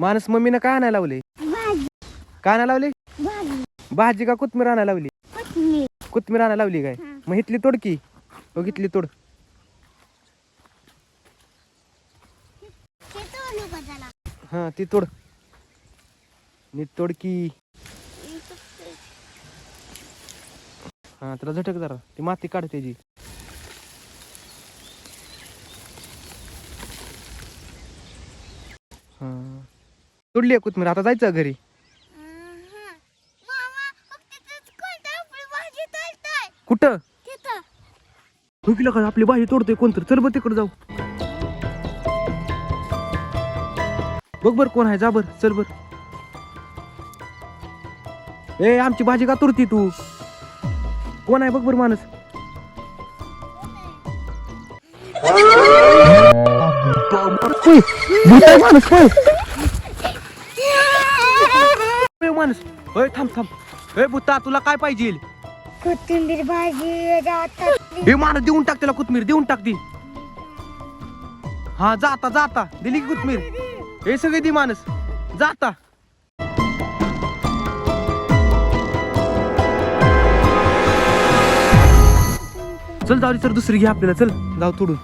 माणूस मम्मीनं काय आणायला लावले? काय आणायला लावले? भाजी का कोथमीर आणायला लावली? कोथमीर आणायला लावली काय? मग इथली तोड की. हो इथली तोड. हा ती तोड. नीट तोड की. हा त्याला झटक जरा, ती माती काढ त्याची. हा तोडली कोथमीर, आता जायचं घरी. कुठं का आपली भाजी तोडतोय कोणतरी? चल बर तिकडे जाऊ. बघ बर कोण आहे, जा बर, चल बर. ए आमची भाजी का तोडती तू? कोण आहे बघ बर माणूस. माणूस माणूस होय, थांब थांब. हे भूता तुला काय पाहिजे? कोथिंबीर भाजी. हे माणूस देऊन टाक त्याला कोथमीर, देऊन टाक ती. हा जाता जाता दिली की कोथमीर. हे सगळे दी माणूस, जाता. चल जाऊ सर, दुसरी घे आपल्याला. चल जाऊ तोडून.